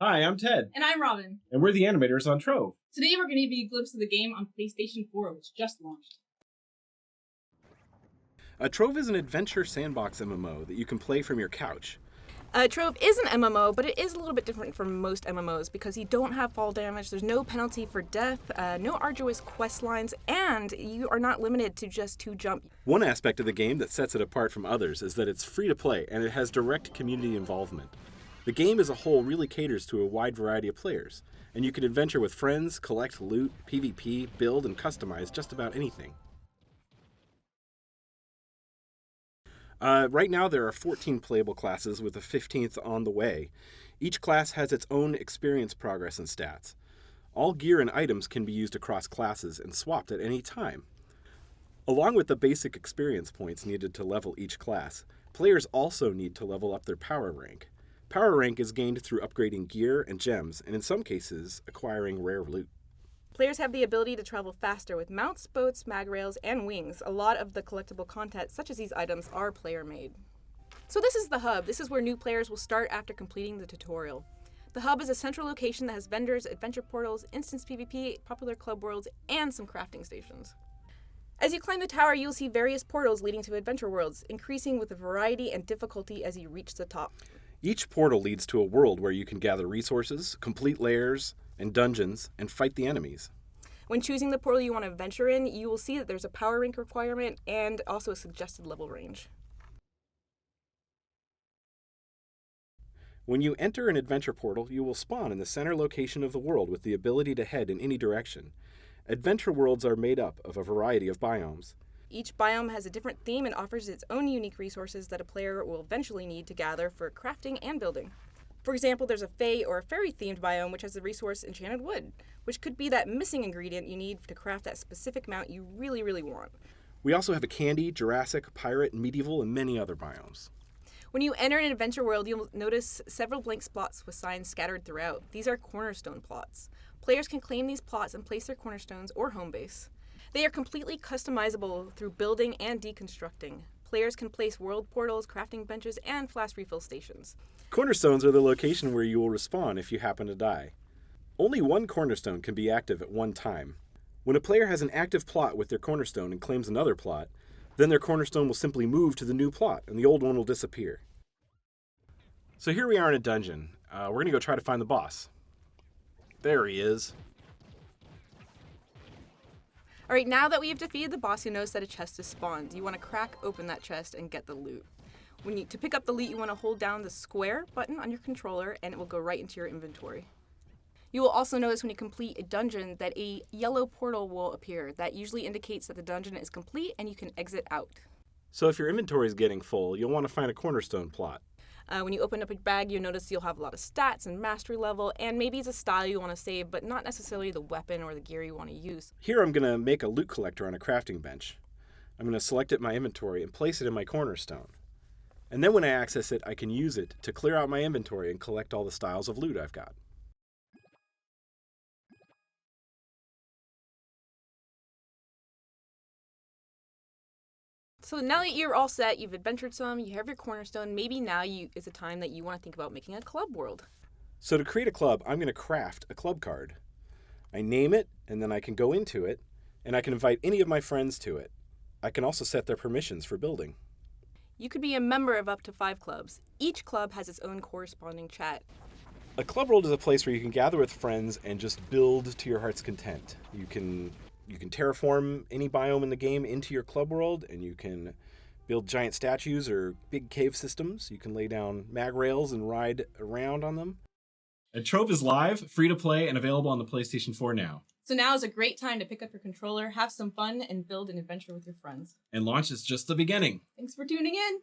Hi, I'm Ted. And I'm Robin. And we're the animators on Trove. Today we're going to give you a glimpse of the game on PlayStation 4, which just launched. Trove is an adventure sandbox MMO that you can play from your couch. Trove is an MMO, but it is a little bit different from most MMOs because you don't have fall damage, there's no penalty for death, no arduous quest lines, and you are not limited to just 2 jump. One aspect of the game that sets it apart from others is that it's free to play and it has direct community involvement. The game as a whole really caters to a wide variety of players, and you can adventure with friends, collect loot, PvP, build, and customize just about anything. Right now there are 14 playable classes with a 15th on the way. Each class has its own experience progress and stats. All gear and items can be used across classes and swapped at any time. Along with the basic experience points needed to level each class, players also need to level up their power rank. Power rank is gained through upgrading gear and gems, and in some cases, acquiring rare loot. Players have the ability to travel faster with mounts, boats, mag rails, and wings. A lot of the collectible content, such as these items, are player-made. So this is the hub. This is where new players will start after completing the tutorial. The hub is a central location that has vendors, adventure portals, instance PvP, popular club worlds, and some crafting stations. As you climb the tower, you'll see various portals leading to adventure worlds, increasing with the variety and difficulty as you reach the top. Each portal leads to a world where you can gather resources, complete lairs and dungeons, and fight the enemies. When choosing the portal you want to venture in, you will see that there's a power rank requirement and also a suggested level range. When you enter an adventure portal, you will spawn in the center location of the world with the ability to head in any direction. Adventure worlds are made up of a variety of biomes. Each biome has a different theme and offers its own unique resources that a player will eventually need to gather for crafting and building. For example, there's a fae or a fairy-themed biome which has the resource enchanted wood, which could be that missing ingredient you need to craft that specific mount you really want. We also have a candy, Jurassic, pirate, medieval, and many other biomes. When you enter an adventure world, you'll notice several blank spots with signs scattered throughout. These are cornerstone plots. Players can claim these plots and place their cornerstones or home base. They are completely customizable through building and deconstructing. Players can place world portals, crafting benches, and flask refill stations. Cornerstones are the location where you will respawn if you happen to die. Only one cornerstone can be active at one time. When a player has an active plot with their cornerstone and claims another plot, then their cornerstone will simply move to the new plot, and the old one will disappear. So here we are in a dungeon. We're going to go try to find the boss. There he is. All right, now that we have defeated the boss, you'll notice that a chest is spawned. You want to crack open that chest and get the loot. To pick up the loot, you want to hold down the square button on your controller, and it will go right into your inventory. You will also notice when you complete a dungeon that a yellow portal will appear. That usually indicates that the dungeon is complete and you can exit out. So if your inventory is getting full, you'll want to find a cornerstone plot. When you open up a bag, you'll notice you'll have a lot of stats and mastery level, and maybe it's a style you want to save, but not necessarily the weapon or the gear you want to use. Here I'm going to make a loot collector on a crafting bench. I'm going to select it in my inventory and place it in my cornerstone. And then when I access it, I can use it to clear out my inventory and collect all the styles of loot I've got. So now that you're all set, you've adventured some, you have your cornerstone, maybe now is a time that you want to think about making a club world. So to create a club, I'm going to craft a club card. I name it, and then I can go into it, and I can invite any of my friends to it. I can also set their permissions for building. You could be a member of up to 5 clubs. Each club has its own corresponding chat. A club world is a place where you can gather with friends and just build to your heart's content. You can terraform any biome in the game into your club world, and you can build giant statues or big cave systems. You can lay down mag rails and ride around on them. And Trove is live, free to play, and available on the PlayStation 4 now. So now is a great time to pick up your controller, have some fun, and build an adventure with your friends. And launch is just the beginning. Thanks for tuning in.